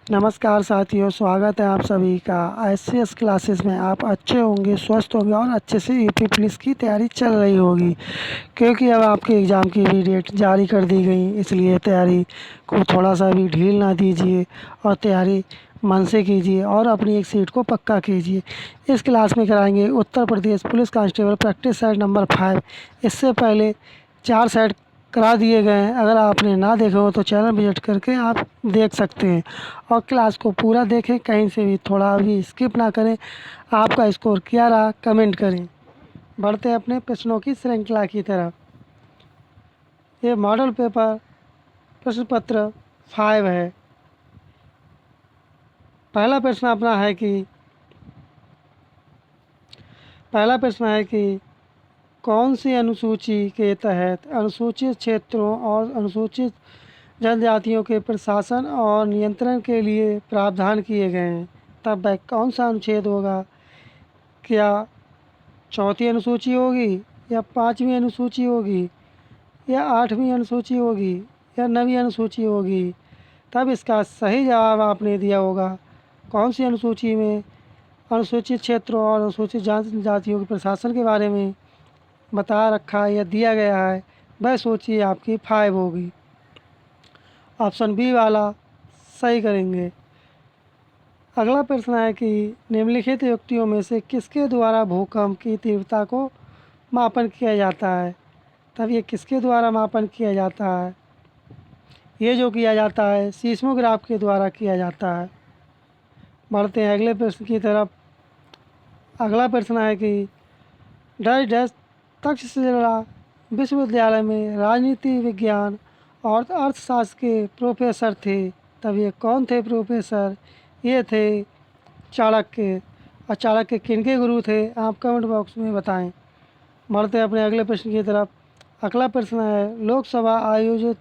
नमस्कार साथियों, स्वागत है आप सभी का एससीएस क्लासेस में। आप अच्छे होंगे, स्वस्थ होंगे और अच्छे से यूपी पुलिस की तैयारी चल रही होगी, क्योंकि अब आपके एग्ज़ाम की भी डेट जारी कर दी गई। इसलिए तैयारी को थोड़ा सा भी ढील ना दीजिए और तैयारी मन से कीजिए और अपनी एक सीट को पक्का कीजिए। इस क्लास में कराएंगे Uttar Pradesh police constable practice set number 5। इससे पहले 4 सेट करा दिए गए हैं। अगर आपने ना देखे हो तो चैनल विजिट करके आप देख सकते हैं और क्लास को पूरा देखें, कहीं से भी थोड़ा भी स्किप ना करें। आपका स्कोर क्या रहा कमेंट करें। बढ़ते हैं अपने प्रश्नों की श्रृंखला की तरफ। ये मॉडल पेपर प्रश्न पत्र 5 है। पहला प्रश्न अपना है कि पहला प्रश्न है कि कौन सी अनुसूची के तहत अनुसूचित क्षेत्रों और अनुसूचित जनजातियों के प्रशासन और नियंत्रण के लिए प्रावधान किए गए हैं। तब वह कौन सा अनुच्छेद होगा? क्या चौथी अनुसूची होगी, या पाँचवीं अनुसूची होगी, या आठवीं अनुसूची होगी, या नवीं अनुसूची होगी? तब इसका सही जवाब आपने दिया होगा कौन सी अनुसूची में अनुसूचित क्षेत्रों और अनुसूचित जनजातियों के प्रशासन के बारे में बता रखा है या दिया गया है, वह सूची आपकी 5 होगी। ऑप्शन बी वाला सही करेंगे। अगला प्रश्न है कि निम्नलिखित युक्तियों में से किसके द्वारा भूकंप की तीव्रता को मापन किया जाता है? तब ये किसके द्वारा मापन किया जाता है? ये जो किया जाता है सीस्मोग्राफ के द्वारा किया जाता है। बढ़ते हैं अगले प्रश्न की तरफ। अगला प्रश्न है कि डैश डैश तक्षशिला विश्वविद्यालय में राजनीति विज्ञान और अर्थशास्त्र के प्रोफेसर थे। तब ये कौन थे प्रोफेसर? ये थे चाणक्य। और चाणक्य किनके गुरु थे? आप कमेंट बॉक्स में बताएं। बढ़ते हैं अपने अगले प्रश्न की तरफ। अगला प्रश्न है लोकसभा आयोजित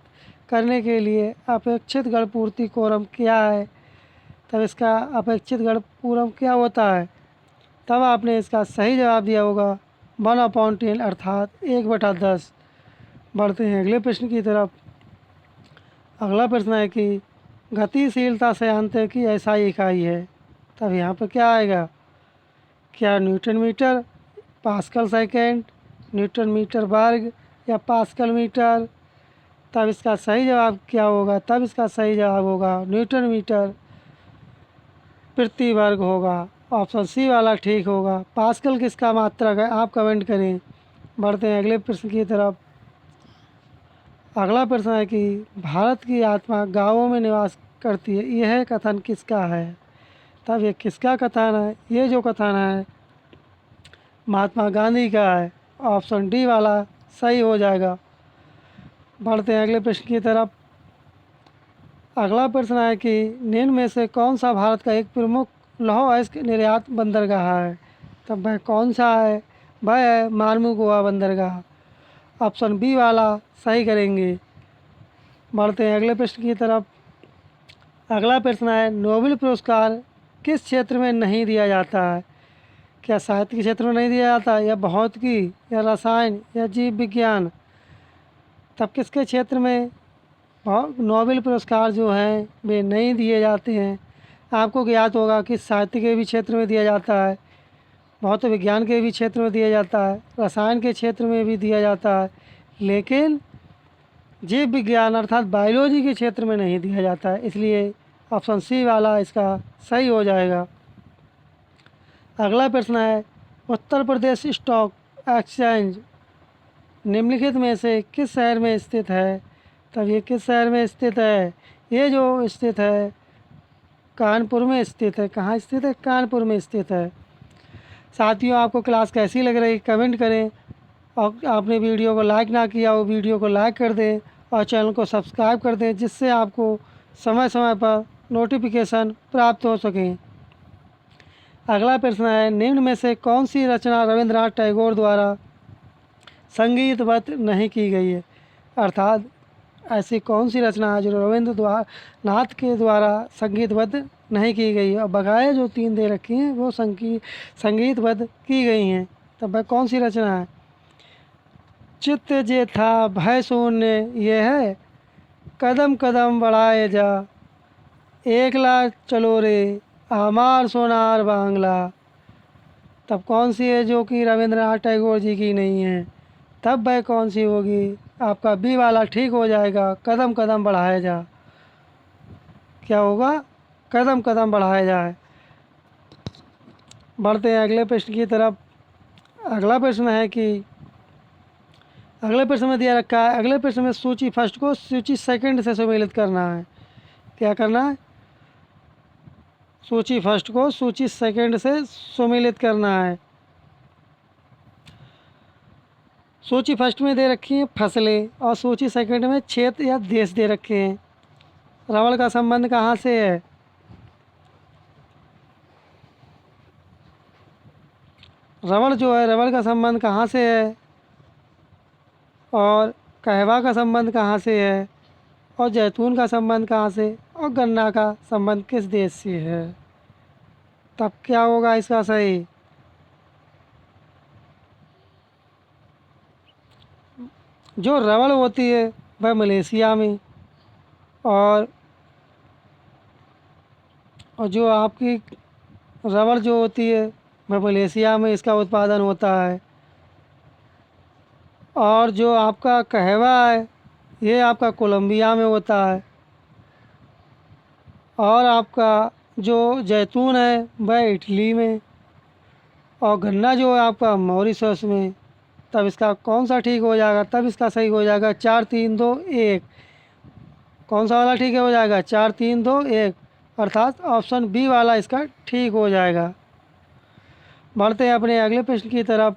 करने के लिए अपेक्षित गण पूर्ति कोरम क्या है? तब इसका अपेक्षित गण पूरम क्या होता है? तब आपने इसका सही जवाब दिया होगा 1/10 अर्थात 1/10। बढ़ते हैं अगले प्रश्न की तरफ। अगला प्रश्न है कि गतिशीलता संयंत्र की ऐसा इकाई है। तब यहाँ पर क्या आएगा? क्या newton metre, pascal second, newton metre वर्ग, या पास्कल मीटर? तब इसका सही जवाब क्या होगा? तब इसका सही जवाब होगा न्यूटन मीटर प्रति वर्ग होगा। ऑप्शन सी वाला ठीक होगा। पास्कल किसका मात्रक है? आप कमेंट करें। बढ़ते हैं अगले प्रश्न की तरफ। अगला प्रश्न है कि भारत की आत्मा गाँवों में निवास करती है, यह कथन किसका है? तब ये किसका कथन है? ये जो कथन है महात्मा गांधी का है। ऑप्शन डी वाला सही हो जाएगा। बढ़ते हैं अगले प्रश्न की तरफ। अगला प्रश्न है कि निम्न में से कौन सा भारत का एक प्रमुख लौह अयस्क निर्यात बंदरगाह है? तब वह कौन सा है? वह है मार्मू गोवा बंदरगाह। ऑप्शन बी वाला सही करेंगे। बढ़ते हैं अगले प्रश्न की तरफ। अगला प्रश्न है नोबेल पुरस्कार किस क्षेत्र में नहीं दिया जाता है? क्या साहित्य के क्षेत्र में नहीं दिया जाता, या भौतिकी, या रसायन, या जीव विज्ञान? तब किसके क्षेत्र में नोबेल पुरस्कार जो हैं वे नहीं दिए जाते हैं? आपको ज्ञात होगा कि साहित्य के भी क्षेत्र में दिया जाता है, भौतिक विज्ञान के भी क्षेत्र में दिया जाता है, रसायन के क्षेत्र में भी दिया जाता है, लेकिन जीव विज्ञान अर्थात बायोलॉजी के क्षेत्र में नहीं दिया जाता है। इसलिए ऑप्शन सी वाला इसका सही हो जाएगा। अगला प्रश्न है उत्तर प्रदेश स्टॉक एक्सचेंज निम्नलिखित में से किस शहर में स्थित है? तब ये किस शहर में स्थित है? ये जो स्थित है कानपुर में स्थित है। कहाँ स्थित है? कानपुर में स्थित है। साथियों, आपको क्लास कैसी लग रही कमेंट करें, और आपने वीडियो को लाइक ना किया हो वीडियो को लाइक कर दें और चैनल को सब्सक्राइब कर दें, जिससे आपको समय समय पर नोटिफिकेशन प्राप्त हो सकें। अगला प्रश्न है निम्न में से कौन सी रचना रविंद्रनाथ टैगोर द्वारा संगीतबद्ध नहीं की गई है? अर्थात ऐसी कौन सी रचना है जो रविंद्रनाथ के द्वारा संगीतबद्ध नहीं की गई है, और बकाया जो 3 दे रखी हैं वो संगीतबद्ध की गई हैं? तब वह कौन सी रचना है? चित्त जे था भय शून्य ये है, कदम कदम बढ़ाए जा, एकला चलो रे हमार सोनार बांग्ला, तब कौन सी है जो कि रविंद्रनाथ टैगोर जी की नहीं है? तब वह कौन सी होगी? आपका बी वाला ठीक हो जाएगा, कदम कदम बढ़ाया जा। क्या होगा? कदम कदम बढ़ाया जाए। बढ़ते हैं अगले प्रश्न की तरफ। अगला प्रश्न है कि अगले प्रश्न में दिया रखा है, अगले प्रश्न में सूची फर्स्ट को सूची सेकंड से सम्मिलित करना है। क्या करना है? सूची फर्स्ट को सूची सेकंड से सम्मिलित करना है। सूची फर्स्ट में दे रखी हैं फसलें और सूची सेकंड में क्षेत्र या देश दे रखे हैं। रबड़ का संबंध कहाँ से है? रबड़ जो है, रबड़ का संबंध कहाँ से है? और कहवा का संबंध कहाँ से है? और जैतून का संबंध कहाँ से? और गन्ना का संबंध किस देश से है? तब क्या होगा इसका सही? जो रबड़ होती है वह मलेशिया में, और जो आपकी रबड़ जो होती है वह मलेशिया में इसका उत्पादन होता है। और जो आपका कहवा है ये आपका कोलंबिया में होता है। और आपका जो जैतून है वह इटली में, और गन्ना जो है आपका मॉरिशस में। तब इसका कौन सा ठीक हो जाएगा? तब इसका सही हो जाएगा 4 3 2 1। कौन सा वाला ठीक हो जाएगा? 4 3 2 1, अर्थात ऑप्शन बी वाला इसका ठीक हो जाएगा। बढ़ते हैं अपने अगले प्रश्न की तरफ।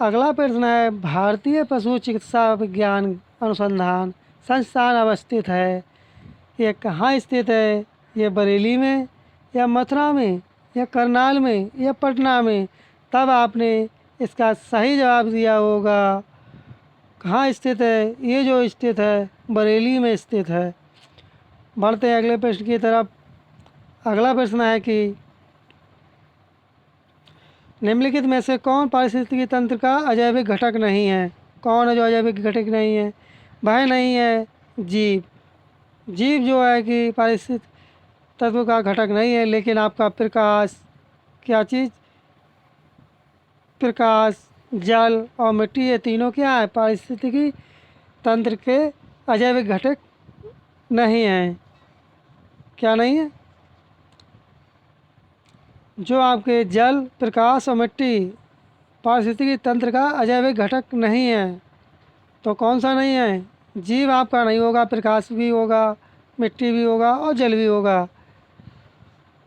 अगला प्रश्न है, भारतीय पशु चिकित्सा विज्ञान अनुसंधान संस्थान अवस्थित है, ये कहाँ स्थित है? ये बरेली में, या मथुरा में, या करनाल में, या पटना में? तब आपने इसका सही जवाब दिया होगा। कहाँ स्थित है? ये जो स्थित है बरेली में स्थित है। बढ़ते हैं अगले प्रश्न की तरफ। अगला प्रश्न है कि निम्नलिखित में से कौन पारिस्थितिकी तंत्र का अजैविक घटक नहीं है? कौन है जो अजैविक घटक नहीं है? वह नहीं है जीव। जीव जो है कि पारिस्थितिक तत्व का घटक नहीं है, लेकिन आपका प्रकाश, क्या चीज़? प्रकाश, जल और मिट्टी, ये तीनों क्या है? पारिस्थितिकी तंत्र के अजैविक घटक नहीं हैं। क्या नहीं है? जो आपके जल, प्रकाश और मिट्टी पारिस्थितिकी तंत्र का अजैविक घटक नहीं है, तो कौन सा नहीं है? जीव आपका नहीं होगा, प्रकाश भी होगा, मिट्टी भी होगा और जल भी होगा।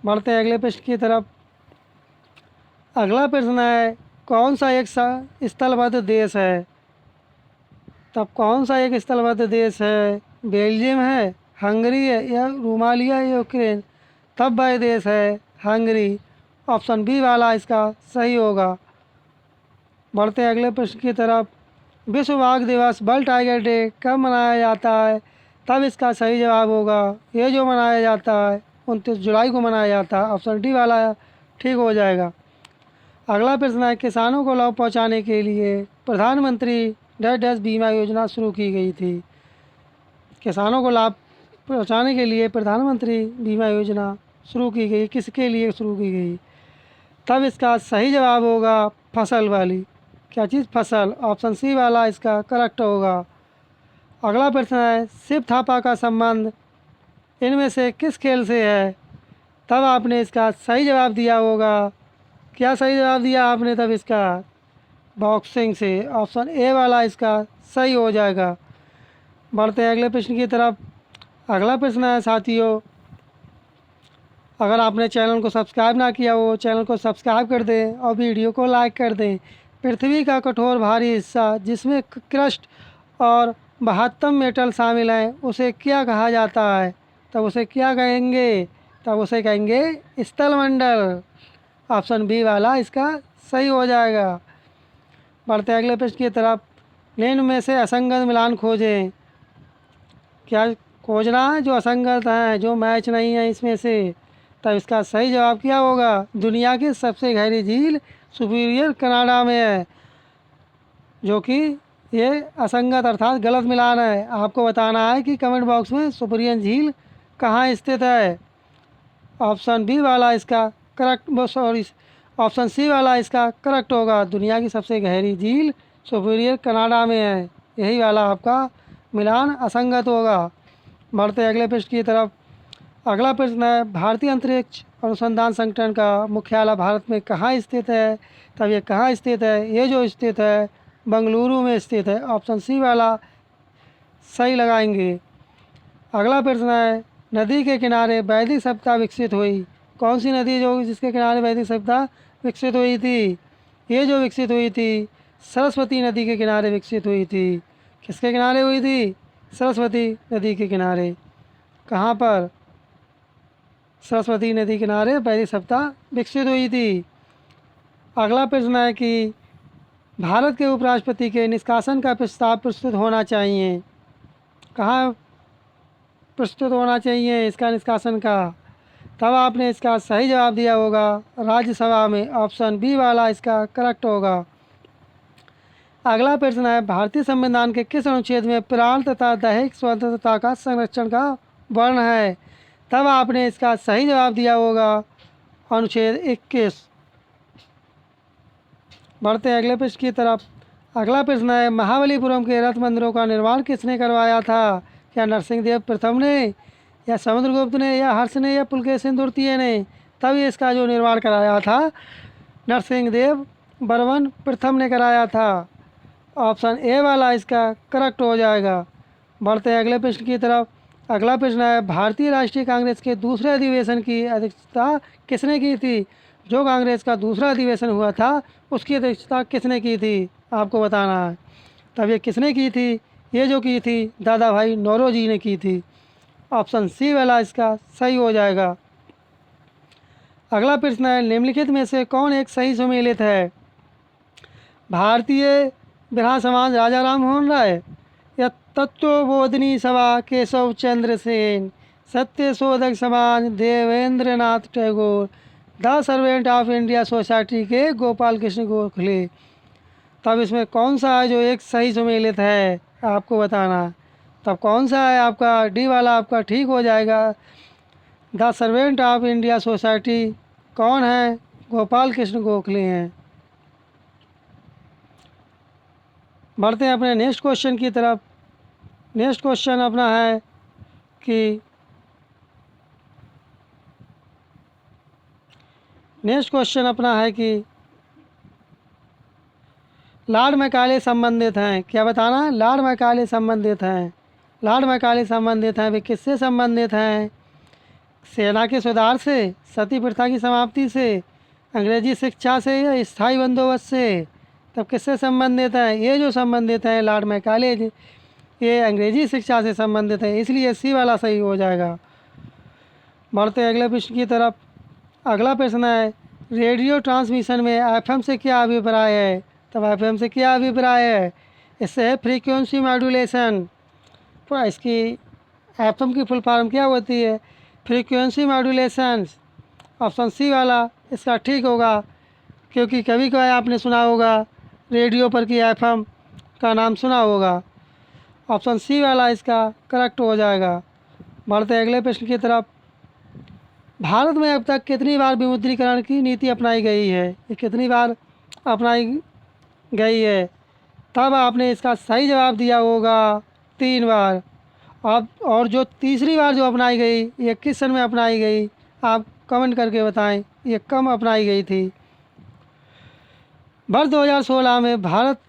बढ़ते हैं अगले प्रश्न की तरफ। अगला प्रश्न है, कौन सा एक स्थलबद्ध देश है? तब कौन सा एक स्थलबद्ध देश है? बेल्जियम है, हंगरी है, या रोमालिया, या यूक्रेन? तब वह देश है हंगरी। ऑप्शन बी वाला इसका सही होगा। बढ़ते हैं अगले प्रश्न की तरफ। विश्व बाघ दिवस, वर्ल्ड टाइगर डे कब मनाया जाता है? तब इसका सही जवाब होगा, ये जो मनाया जाता है 29 जुलाई को मनाया जाता है। ऑप्शन डी वाला ठीक हो जाएगा। अगला प्रश्न है, किसानों को लाभ पहुंचाने के लिए प्रधानमंत्री डैश डैश बीमा योजना शुरू की गई थी। किसानों को लाभ पहुंचाने के लिए प्रधानमंत्री बीमा योजना शुरू की गई, किसके लिए शुरू की गई? तब इसका सही जवाब होगा फसल वाली। क्या चीज़? फसल। ऑप्शन सी वाला इसका करेक्ट होगा। अगला प्रश्न है, शिव थापा का संबंध इनमें से किस खेल से है? तब आपने इसका सही जवाब दिया होगा। क्या सही जवाब दिया आपने? तब इसका बॉक्सिंग से। ऑप्शन ए वाला इसका सही हो जाएगा। बढ़ते हैं अगले प्रश्न की तरफ। अगला प्रश्न है साथियों, अगर आपने चैनल को सब्सक्राइब ना किया हो, चैनल को सब्सक्राइब कर दें और वीडियो को लाइक कर दें। पृथ्वी का कठोर भारी हिस्सा जिसमें क्रस्ट और 72 मेटल शामिल हैं, उसे क्या कहा जाता है? तब उसे क्या कहेंगे? तब उसे कहेंगे स्थलमंडल। ऑप्शन बी वाला इसका सही हो जाएगा। बढ़ते हैं अगले प्रश्न की तरफ। निम्न में से असंगत मिलान खोजें। क्या खोजना है? जो असंगत हैं, जो मैच नहीं है इसमें से। तब इसका सही जवाब क्या होगा? दुनिया की सबसे गहरी झील सुपीरियर कनाडा में है, जो कि ये असंगत अर्थात गलत मिलान है। आपको बताना है कि कमेंट बॉक्स में सुपीरियर झील कहाँ स्थित है? ऑप्शन बी वाला इसका करेक्ट, सॉरी, ऑप्शन सी वाला इसका करेक्ट होगा। दुनिया की सबसे गहरी झील सुपीरियर कनाडा में है, यही वाला आपका मिलान असंगत होगा। बढ़ते अगले प्रश्न की तरफ। अगला प्रश्न है, भारतीय अंतरिक्ष अनुसंधान संगठन का मुख्यालय भारत में कहाँ स्थित है? तब ये कहाँ स्थित है? ये जो स्थित है बेंगलुरु में स्थित है। ऑप्शन सी वाला सही लगाएंगे। अगला प्रश्न है, नदी के किनारे वैदिक सभ्यता विकसित हुई। कौन सी नदी जो जिसके किनारे वैदिक सभ्यता विकसित हुई थी? ये जो विकसित हुई थी सरस्वती नदी के किनारे विकसित हुई थी। किसके किनारे हुई थी? सरस्वती नदी के किनारे। कहाँ पर? सरस्वती नदी के किनारे वैदिक सभ्यता विकसित हुई थी। अगला प्रश्न है कि भारत के उपराष्ट्रपति के निष्कासन का प्रस्ताव प्रस्तुत होना चाहिए। कहाँ प्रस्तुत होना चाहिए इसका निष्कासन का? तब आपने इसका सही जवाब दिया होगा राज्यसभा में। ऑप्शन बी वाला इसका करेक्ट होगा। अगला प्रश्न है, भारतीय संविधान के किस अनुच्छेद में प्राण तथा दैहिक स्वतंत्रता का संरक्षण का वर्ण है? तब आपने इसका सही जवाब दिया होगा अनुच्छेद 21। बढ़ते हैं अगले प्रश्न की तरफ। अगला प्रश्न है, महाबलीपुरम के रथ मंदिरों का निर्माण किसने करवाया था? क्या नरसिंहदेव प्रथम ने, या समुद्रगुप्त ने, या हर्ष ने, या पुलकेशिन द्वितीय ने? तभी इसका जो निर्माण कराया था नरसिंहदेव बर्मन प्रथम ने कराया था। ऑप्शन ए वाला इसका करेक्ट हो जाएगा। बढ़ते हैं अगले प्रश्न की तरफ। अगला प्रश्न है, भारतीय राष्ट्रीय कांग्रेस के दूसरे अधिवेशन की अध्यक्षता किसने की थी? जो कांग्रेस का दूसरा अधिवेशन हुआ था उसकी अध्यक्षता किसने की थी? आपको बताना है। तब ये किसने की थी? ये जो की थी दादा भाई नौरोजी ने की थी। ऑप्शन सी वाला इसका सही हो जाएगा। अगला प्रश्न है, निम्नलिखित में से कौन एक सही सुमेलित है? भारतीय बिरहा समाज राजा राम मोहन राय, या तत्वबोधिनी सभा Keshav Chandra Sen, Satya Shodhak Samaj Devendra Nath Tagore, the servant of India society के गोपाल कृष्ण गोखले। तब इसमें कौन सा है जो एक सही सुमेलित है? आपको बताना। तब कौन सा है? आपका डी वाला आपका ठीक हो जाएगा। The servant of India society कौन है? गोपाल कृष्ण गोखले हैं। बढ़ते हैं अपने नेक्स्ट क्वेश्चन की तरफ। नेक्स्ट क्वेश्चन अपना है कि लॉर्ड मैकाले संबंधित हैं। क्या बताना? लॉर्ड मैकाले संबंधित हैं। लॉर्ड मैकाले संबंधित हैं, वे किससे संबंधित हैं? सेना के सुधार से, सती प्रथा की समाप्ति से, अंग्रेजी शिक्षा से, या स्थायी बंदोबस्त से? तब किससे संबंधित हैं? ये जो संबंधित हैं लॉर्ड मैकाले, ये अंग्रेजी शिक्षा से संबंधित है, इसलिए सी वाला सही हो जाएगा। बढ़ते हैं अगले प्रश्न की तरफ। अगला प्रश्न है, रेडियो ट्रांसमिशन में एफएम से क्या अभिप्राय है? तब एफएम से क्या अभिप्राय है? इससे है फ्रीक्वेंसी मॉड्यूलेशन। तो इसकी एफएम की फुल फॉर्म क्या होती है? Frequency modulation. ऑप्शन सी वाला इसका ठीक होगा, क्योंकि कभी कभी आपने सुना होगा रेडियो पर कि एफएम का नाम सुना होगा। ऑप्शन सी वाला इसका करेक्ट हो जाएगा। बढ़ते अगले प्रश्न की तरफ। भारत में अब तक कितनी बार विमुद्रीकरण की नीति अपनाई गई है? ये कितनी बार अपनाई गई है? तब आपने इसका सही जवाब दिया होगा 3 बार। अब और जो तीसरी बार जो अपनाई गई ये किस सन में अपनाई गई? आप कमेंट करके बताएं, ये कब अपनाई गई थी? वर्ष 2016 में भारत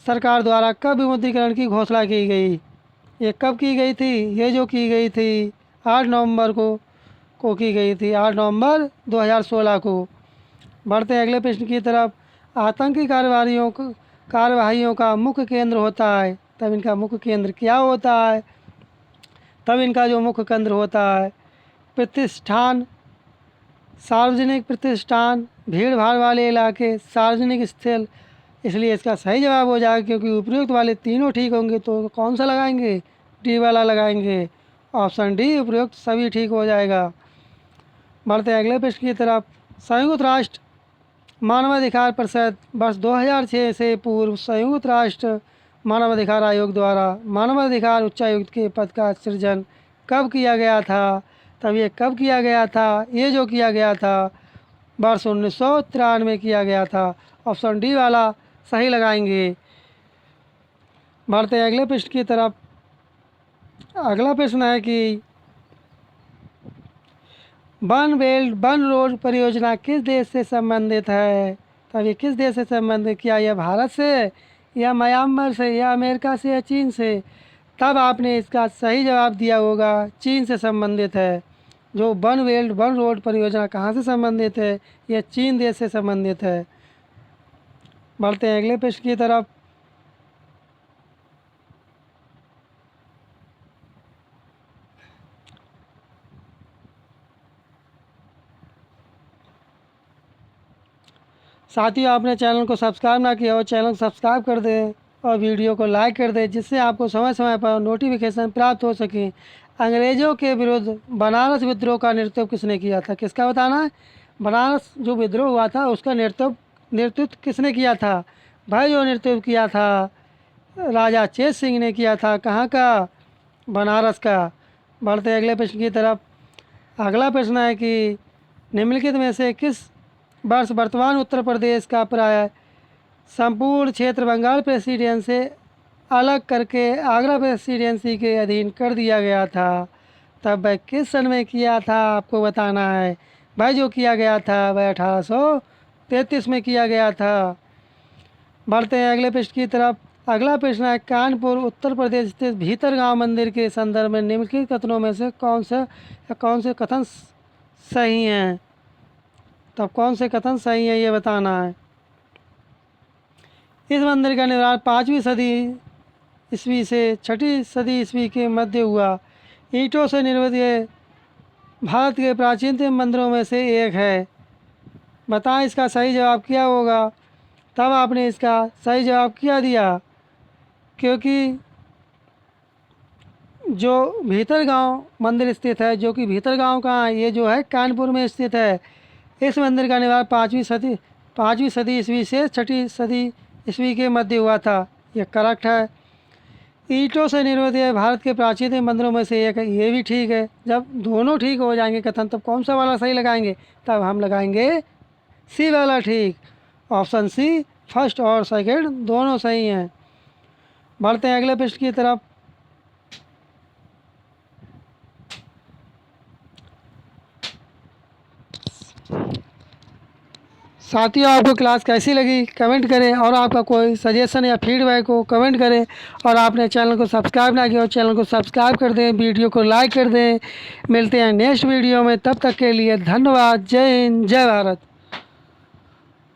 सरकार द्वारा कब विमुद्रीकरण की घोषणा की गई? ये कब की गई थी? ये जो की गई थी 8 नवंबर को की गई थी, 8 नवंबर 2016 को। बढ़ते हैं अगले प्रश्न की तरफ। आतंकी कार्यवाहियों का मुख्य केंद्र होता है, तब इनका मुख्य केंद्र क्या होता है? तब इनका जो मुख्य केंद्र होता है प्रतिष्ठान, सार्वजनिक प्रतिष्ठान, भीड़ भाड़ वाले इलाके, सार्वजनिक स्थल। इसलिए इसका सही जवाब हो जाएगा, क्योंकि उपयुक्त वाले तीनों ठीक होंगे तो कौन सा लगाएंगे? डी वाला लगाएंगे। ऑप्शन डी उपयुक्त सभी ठीक हो जाएगा। बढ़ते हैं अगले प्रश्न की तरफ। संयुक्त राष्ट्र मानवाधिकार परिषद वर्ष 2006 से पूर्व संयुक्त राष्ट्र मानवाधिकार आयोग द्वारा मानवाधिकार उच्चायुक्त के पद का सृजन कब किया गया था? तब ये कब किया गया था? ये जो किया गया था वर्ष 1993 किया गया था। ऑप्शन डी वाला सही लगाएंगे। बढ़ते हैं अगले प्रश्न की तरफ। अगला प्रश्न है कि वन बेल्ट वन रोड परियोजना किस देश से संबंधित है? तब ये किस देश से संबंधित? क्या यह भारत से, या म्यांमार से, या अमेरिका से, या चीन से? तब आपने इसका सही जवाब दिया होगा चीन से संबंधित है। जो वन बेल्ट वन रोड परियोजना कहाँ से संबंधित है? यह चीन देश से संबंधित है। बढ़ते हैं अगले प्रश्न की तरफ। साथियों, आपने चैनल को सब्सक्राइब ना किया हो, चैनल को सब्सक्राइब कर दें और वीडियो को लाइक कर दें, जिससे आपको समय समय पर नोटिफिकेशन प्राप्त हो सके। अंग्रेज़ों के विरुद्ध बनारस विद्रोह का नेतृत्व किसने किया था? किसका बताना है? बनारस जो विद्रोह हुआ था उसका नेतृत्व किसने किया था? भाई, जो नेतृत्व किया था राजा चेत सिंह ने किया था। कहाँ का? बनारस का। बढ़ते अगले प्रश्न की तरफ। अगला प्रश्न है कि निम्नलिखित में से किस वर्ष वर्तमान उत्तर प्रदेश का प्राय संपूर्ण क्षेत्र बंगाल प्रेसिडेंसी से अलग करके आगरा प्रेसिडेंसी के अधीन कर दिया गया था? तब वह किस सन में किया था? आपको बताना है। भाई, जो किया गया था वह 1833 में किया गया था। बढ़ते हैं अगले प्रश्न की तरफ। अगला प्रश्न है कानपुर उत्तर प्रदेश स्थित भीतरगांव मंदिर के संदर्भ में निम्नलिखित कथनों में से कौन से कथन सही हैं? तब कौन से कथन सही है ये बताना है। इस मंदिर का निर्माण 5वीं सदी ईस्वी से 6वीं सदी ईस्वी के मध्य हुआ। ईंटों से निर्मित ये भारत के प्राचीनतम मंदिरों में से एक है। बताएं इसका सही जवाब क्या होगा? तब आपने इसका सही जवाब क्या दिया? क्योंकि जो भीतरगांव मंदिर स्थित है, जो कि भीतरगांव कहाँ है? ये जो है कानपुर में स्थित है। इस मंदिर का निर्माण 5वीं सदी ईस्वी से 6वीं सदी ईस्वी के मध्य हुआ था। ये करेक्ट है। ईंटों से निर्मित यह भारत के प्राचीन मंदिरों में से एक है। ये भी ठीक है। जब दोनों ठीक हो जाएंगे कथन, तब कौन सा वाला सही लगाएंगे? तब हम लगाएंगे सी वाला ठीक। ऑप्शन सी, फर्स्ट और सेकंड दोनों सही हैं। बढ़ते हैं अगले प्रश्न की तरफ। साथियों, आपको क्लास कैसी लगी कमेंट करें, और आपका कोई सजेशन या फीडबैक हो कमेंट करें। और आपने चैनल को सब्सक्राइब ना किया हो, चैनल को सब्सक्राइब कर दें, वीडियो को लाइक कर दें। मिलते हैं नेक्स्ट वीडियो में, तब तक के लिए धन्यवाद। जय हिंद, जय भारत।